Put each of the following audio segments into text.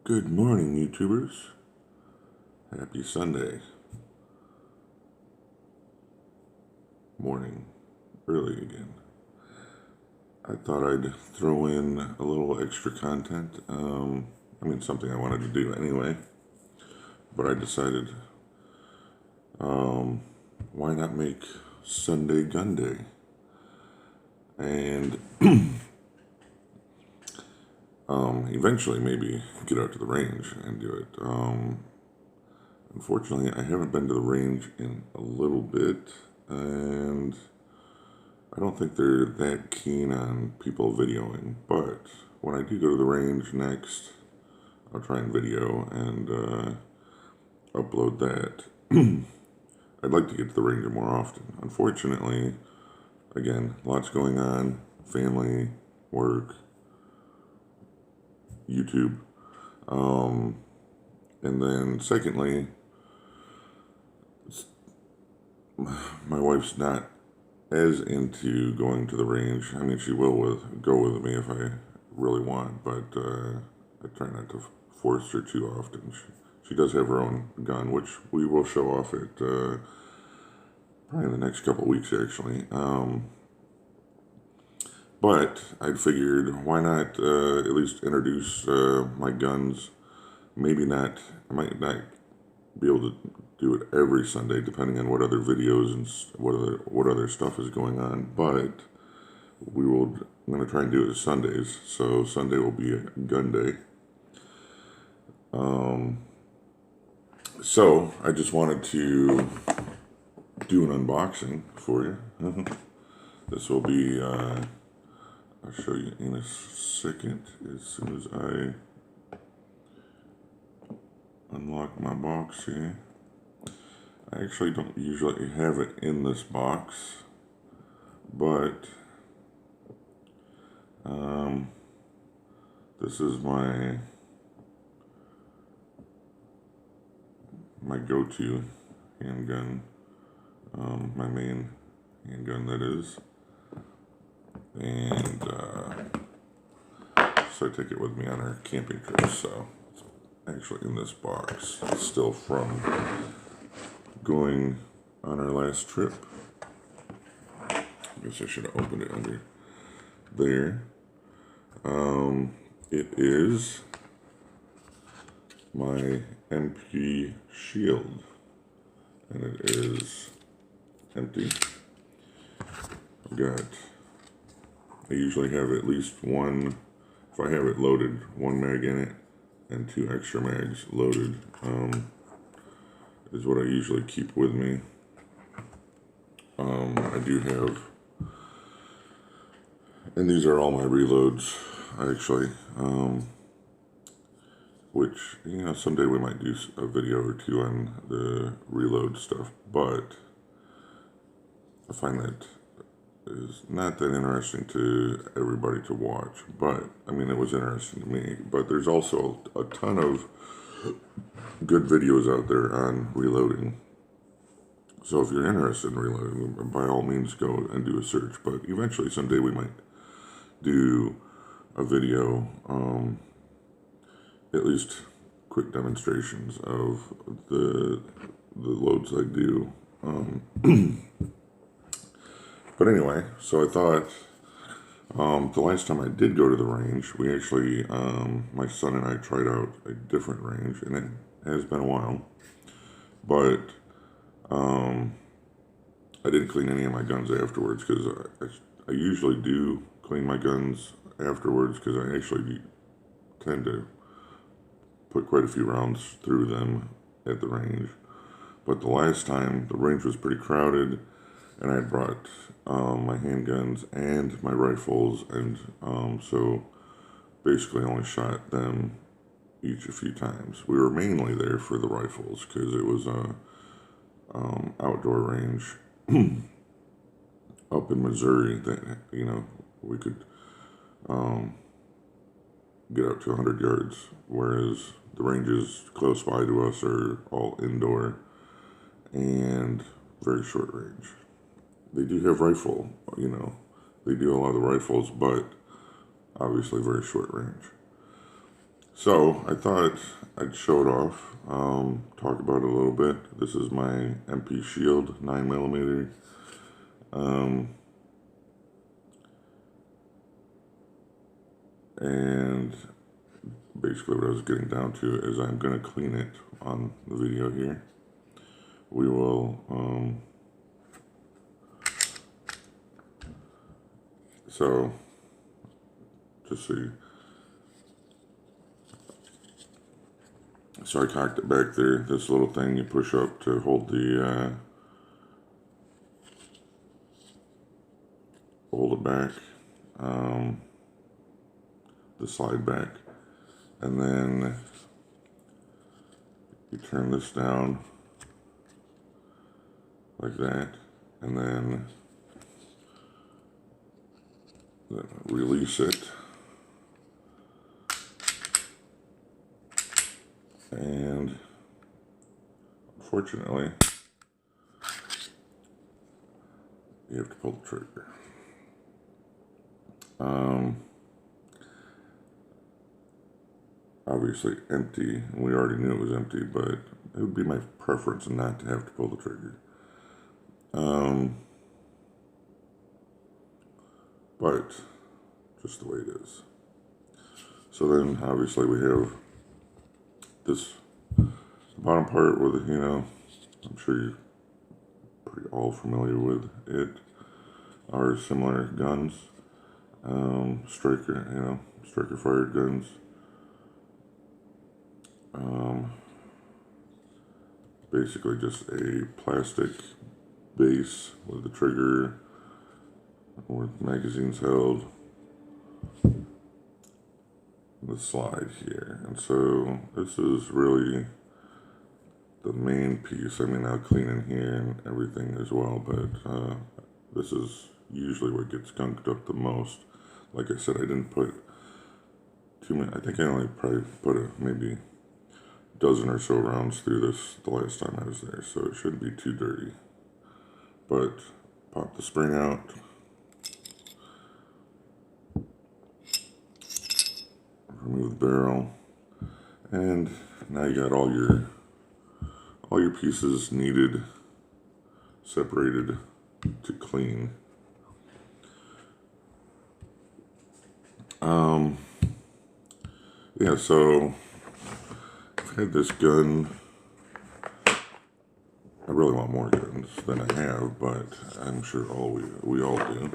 Good morning, YouTubers. Happy Sunday. Morning. Early again. I thought I'd throw in a little extra content. Something I wanted to do anyway. But I decided, why not make Sunday Gun Day? And eventually maybe get out to the range and do it. Unfortunately, I haven't been to the range in a little bit, and I don't think they're that keen on people videoing, but when I do go to the range next, I'll try and video and upload that. I'd like to get to the range more often. Unfortunately, again, lots going on, family, work, YouTube, and then secondly, my wife's not as into going to the range. I mean, she will go with me if I really want, but I try not to force her too often. She does have her own gun, which we will show off at probably in the next couple of weeks, actually. But I figured, why not at least introduce my guns? Maybe not. I might not be able to do it every Sunday, depending on what other videos and what other stuff is going on. But I'm going to try and do it Sundays. So Sunday will be a gun day. So I just wanted to do an unboxing for you. This will be, I'll show you in a second, as soon as I unlock my box here. I actually don't usually have it in this box, but this is my go-to handgun, my main handgun, that is. And so I take it with me on our camping trips. So it's actually in this box. It's still from going on our last trip. I guess I should have opened it under there. It is my MP shield, and it is empty. I usually have at least one, if I have it loaded, one mag in it and 2 extra mags loaded, is what I usually keep with me. I do have, and these are all my reloads, actually, which, someday we might do a video or two on the reload stuff, but I find that is not that interesting to everybody to watch, but it was interesting to me. But there's also a ton of good videos out there on reloading. So if you're interested in reloading, by all means go and do a search. But eventually someday we might do a video, at least quick demonstrations of the loads I do. But anyway, so I thought, the last time I did go to the range, we actually, my son and I tried out a different range, and it has been a while, but I didn't clean any of my guns afterwards, because I usually do clean my guns afterwards, because I actually tend to put quite a few rounds through them at the range. But the last time, the range was pretty crowded, and I brought my handguns and my rifles, and so basically only shot them each a few times. We were mainly there for the rifles, because it was a outdoor range up in Missouri that, we could get up to 100 yards, whereas the ranges close by to us are all indoor and very short range. They do have rifle, they do a lot of the rifles, but obviously very short range. So I thought I'd show it off, talk about it a little bit. This is my MP Shield 9mm. And basically what I was getting down to is I'm going to clean it on the video here. We will, so just see. So I cocked it back there. This little thing you push up to hold the, hold it back, the slide back. And then you turn this down like that, and then release it. And unfortunately, you have to pull the trigger. Obviously empty, and we already knew it was empty, but it would be my preference not to have to pull the trigger. But just the way it is. So then obviously we have this bottom part with, you know, I'm sure you're pretty all familiar with it, are similar guns, striker, you know, striker fired guns. Basically just a plastic base with the trigger, with magazines held, the slide here. And so this is really the main piece. I mean, I'll clean in here and everything as well, but this is usually what gets gunked up the most. Like I said, I didn't put too many. I think I only probably put maybe dozen or so rounds through this the last time I was there, so it shouldn't be too dirty. But pop the spring out, remove the barrel, and now you got all your pieces needed separated to clean. Yeah, so I've had this gun. I really want more guns than I have, but I'm sure we all do.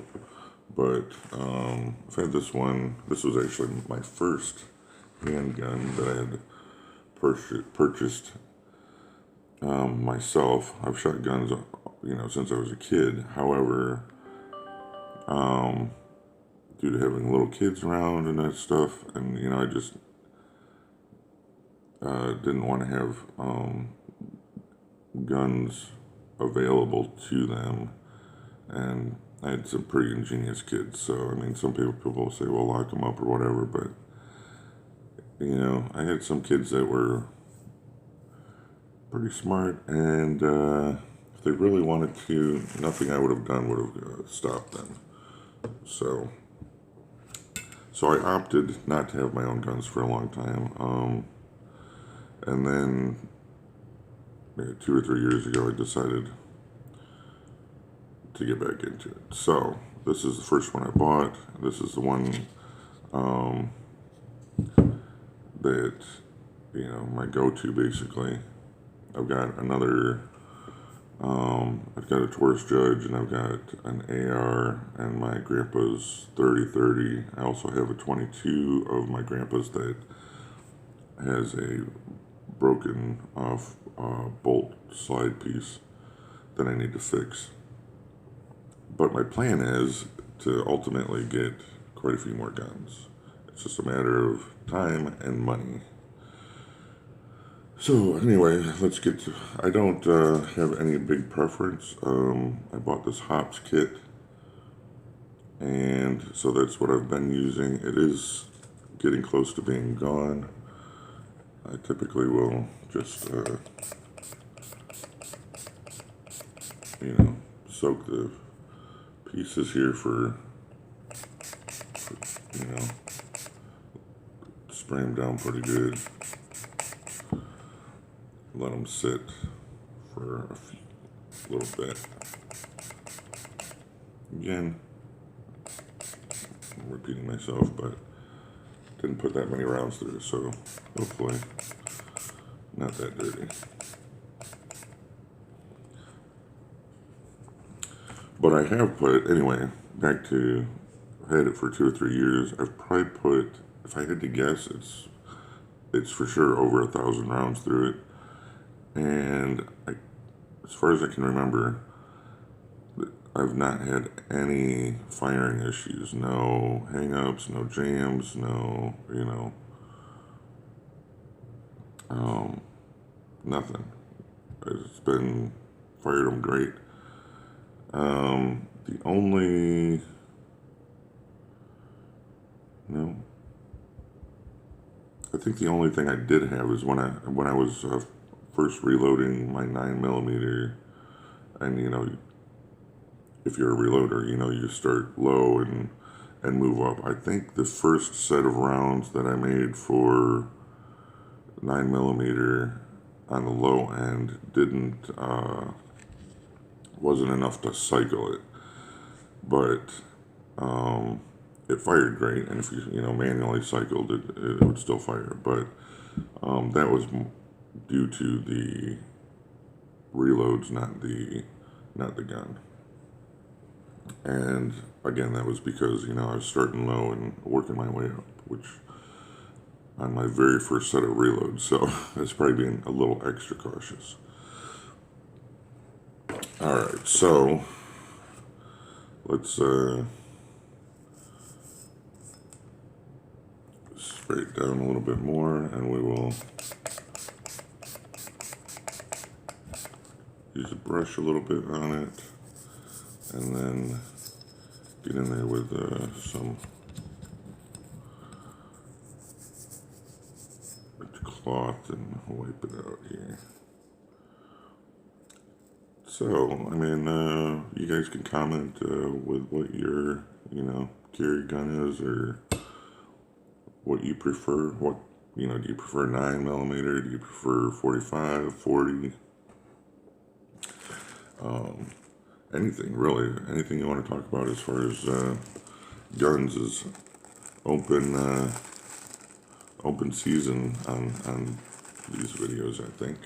But I've had this one. This was actually my first handgun that I had purchased myself. I've shot guns, you know, since I was a kid. However, due to having little kids around and that stuff, and you know, I just didn't want to have guns available to them, and I had some pretty ingenious kids. So I mean, some people will say, well, lock them up or whatever, but you know, I had some kids that were pretty smart, and if they really wanted to, nothing I would have done would have stopped them. So I opted not to have my own guns for a long time, and then maybe 2 or 3 years ago, I decided to get back into it. So this is the first one I bought. This is the one that, you know, my go-to basically. I've got another, I've got a Taurus Judge, and I've got an AR and my grandpa's 30-30. I also have a 22 of my grandpa's that has a broken off bolt slide piece that I need to fix. But my plan is to ultimately get quite a few more guns. It's just a matter of time and money. So anyway, let's get to, I don't have any big preference. I bought this hops kit, and so that's what I've been using. It is getting close to being gone. I typically will just, you know, soak the pieces here for, you know, spray them down pretty good. Let them sit for a little bit. Again, I'm repeating myself, but didn't put that many rounds through, so hopefully not that dirty. But I have put, anyway, back to, I've had it for 2 or 3 years. I've probably put, if I had to guess, it's for sure over 1,000 rounds through it. And as far as I can remember, I've not had any firing issues, no hang-ups, no jams, no, nothing. It's been, fired them great. The only, I think the only thing I did have is when I was first reloading my 9mm, and if you're a reloader, you start low and move up. I think the first set of rounds that I made for 9mm on the low end wasn't enough to cycle it, but it fired great, and if you manually cycled it, it would still fire. But that was due to the reloads, not the gun. And again, that was because I was starting low and working my way up, which on my very first set of reloads, so that's probably being a little extra cautious. Alright, so let's spray it down a little bit more, and we will use a brush a little bit on it, and then get in there with some cloth and wipe it out here. So, you guys can comment with what your, carry gun is, or what you prefer. What, do you prefer 9mm? Do you prefer 45, 40? Anything, really. Anything you want to talk about as far as guns is open season on these videos, I think.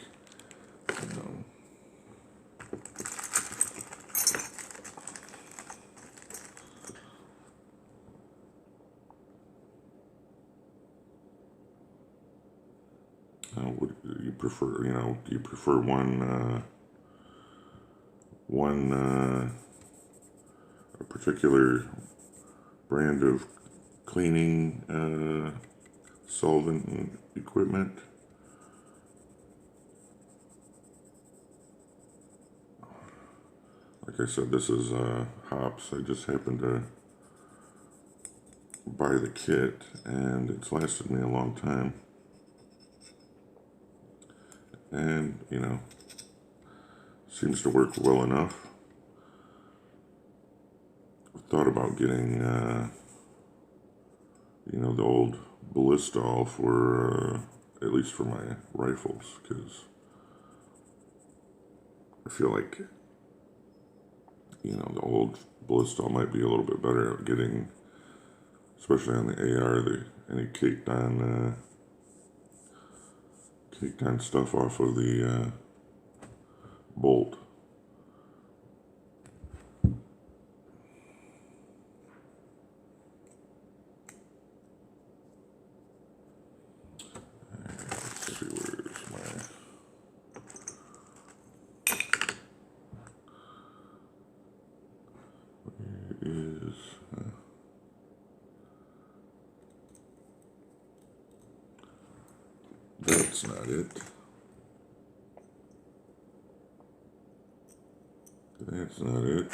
What do you prefer? Do you prefer a particular brand of cleaning solvent and equipment? Like I said, this is hops. I just happened to buy the kit, and it's lasted me a long time. And, seems to work well enough. I thought about getting, the old Ballistol for, at least for my rifles, because I feel like, the old Ballistol might be a little bit better at getting, especially on the AR, any caked on stuff off of the bolt. Let's see, where's my... Where is... That's not it. That's not it.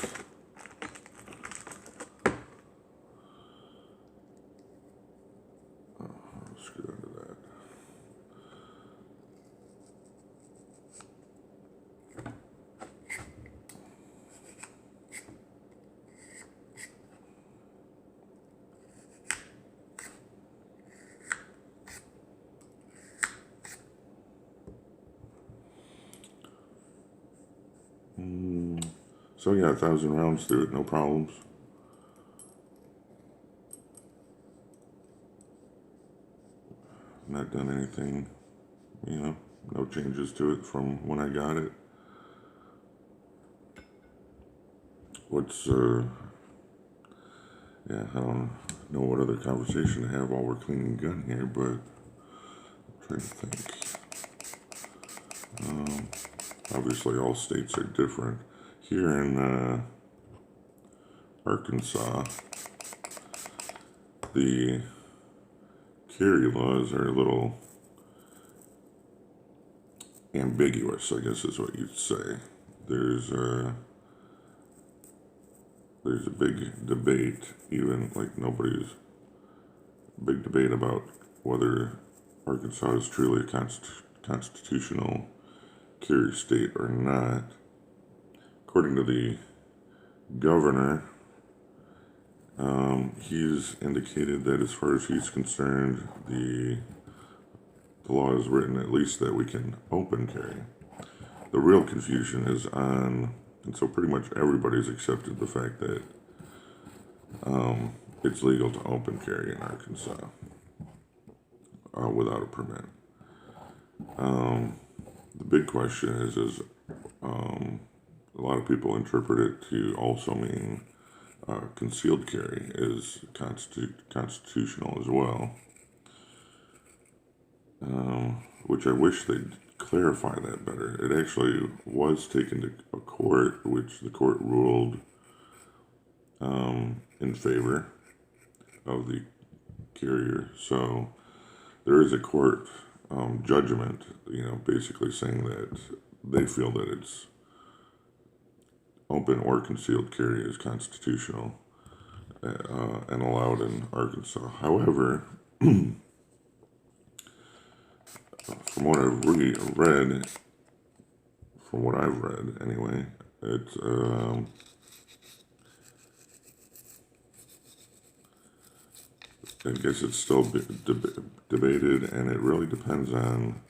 Oh, I'll screw into that. So yeah, 1,000 rounds through it, no problems. Not done anything, you know, no changes to it from when I got it. What's, yeah, I don't know what other conversation to have while we're cleaning the gun here, but I'm trying to think. Obviously, all states are different. Here in Arkansas, the carry laws are a little ambiguous, I guess is what you'd say. There's a big debate, even like nobody's big debate about whether Arkansas is truly a constitutional carry state or not. According to the governor, he's indicated that as far as he's concerned, the law is written at least that we can open carry. The real confusion is on, and so pretty much everybody's accepted the fact that it's legal to open carry in Arkansas without a permit. The big question is a lot of people interpret it to also mean concealed carry is constitutional as well, which I wish they'd clarify that better. It actually was taken to a court, which the court ruled in favor of the carrier. So there is a court judgment, basically saying that they feel that it's open or concealed carry is constitutional and allowed in Arkansas. However, from what I've read, from what I've read anyway, it's I guess it's still debated, and it really depends on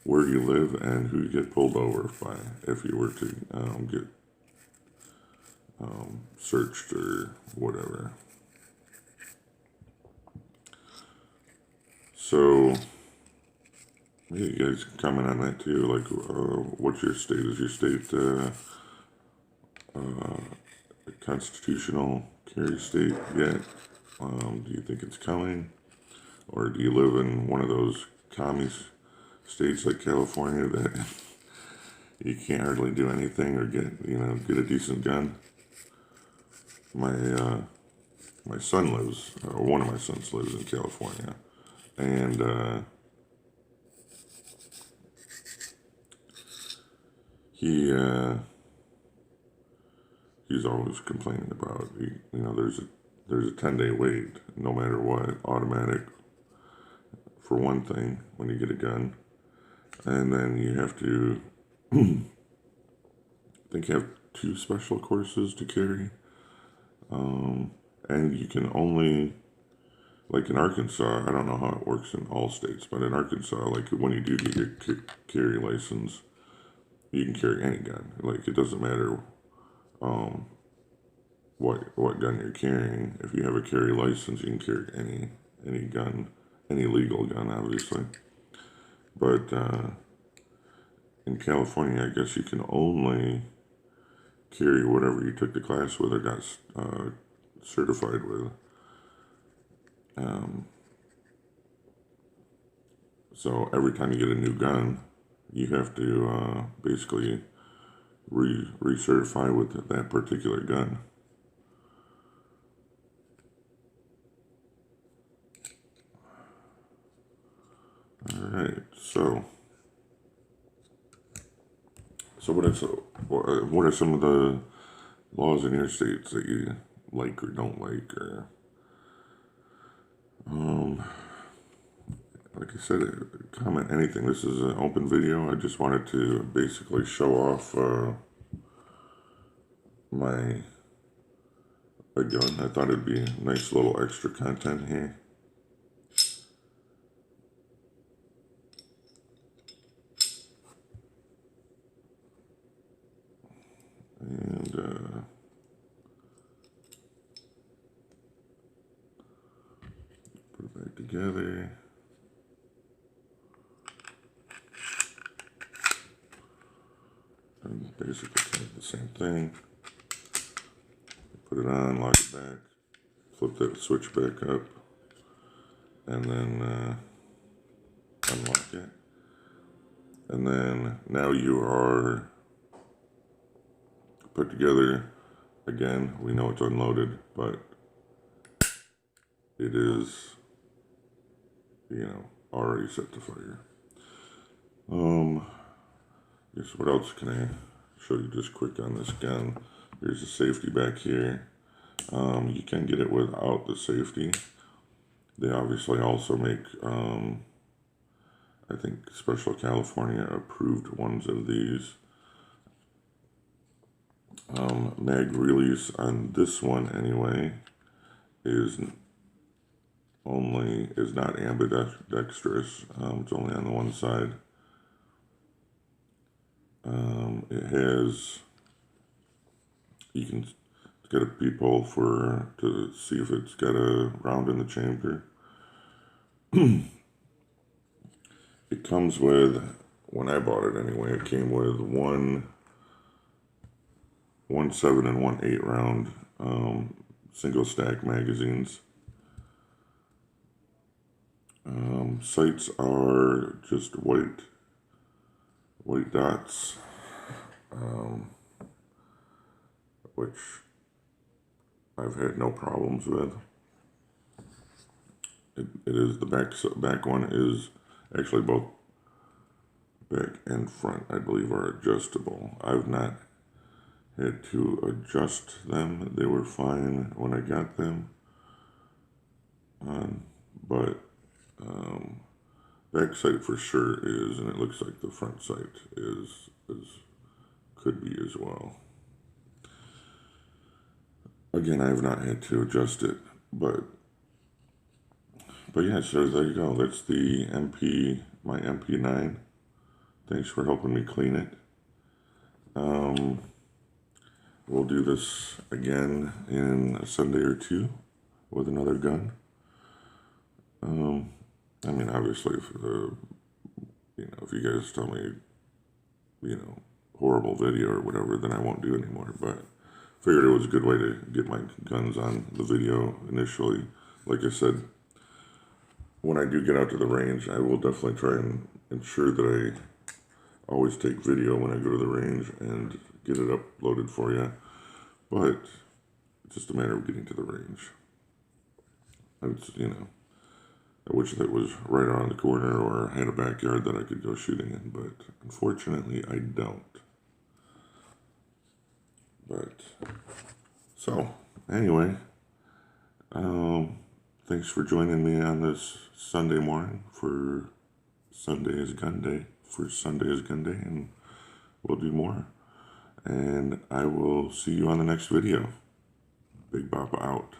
where you live and who you get pulled over by if you were to get searched or whatever. So, yeah, you guys can comment on that too. Like, what's your state? Is your state a constitutional carry state yet? Do you think it's coming? Or do you live in one of those commie states like California that you can't hardly do anything or get a decent gun? My son lives, one of my sons lives in California, and he's always complaining about there's a 10-day wait no matter what, automatic for one thing when you get a gun, and then you have to I think you have 2 special courses to carry. And you can only, like in Arkansas, I don't know how it works in all states, but in Arkansas, like when you do get your carry license, you can carry any gun. Like it doesn't matter what gun you're carrying. If you have a carry license, you can carry any gun, any legal gun, obviously. But in California, I guess you can only carry whatever you took the class with or got certified with. So every time you get a new gun, you have to basically recertify with that particular gun. All right, so what are some of the laws in your states that you like or don't like, or like I said, comment anything. This is an open video. I just wanted to basically show off my gun. I thought it'd be a nice little extra content here. And together. And basically the same thing. Put it on, lock it back, flip that switch back up, and then unlock it. And then now you are put together. Again, we know it's unloaded, but it is, already set to fire. Guess what else can I show you just quick on this gun? Here's the safety back here. You can get it without the safety. They obviously also make, I think, Special California approved ones of these. Mag release on this one anyway is not ambidextrous. It's only on the one side. It has, it's got a peephole to see if it's got a round in the chamber. It comes with, when I bought it anyway, it came with one 7 and 1 8 round single stack magazines. Sights are just white dots, which I've had no problems with. It is the back one is actually both back and front, I believe, are adjustable. I've not had to adjust them. They were fine when I got them on, but back sight for sure is, and it looks like the front sight is could be as well. Again, I have not had to adjust it, but yeah, so there you go. That's the my MP9. Thanks for helping me clean it. We'll do this again in a Sunday or two with another gun. I mean, obviously, if you guys tell me, horrible video or whatever, then I won't do anymore. But figured it was a good way to get my guns on the video initially. Like I said, when I do get out to the range, I will definitely try and ensure that I always take video when I go to the range and get it uploaded for you. But it's just a matter of getting to the range. It's, I wish that was right around the corner or had a backyard that I could go shooting in, but unfortunately I don't. But, so, anyway, thanks for joining me on this Sunday morning for Sunday is Gun Day, and we'll do more. And I will see you on the next video. Big Papa out.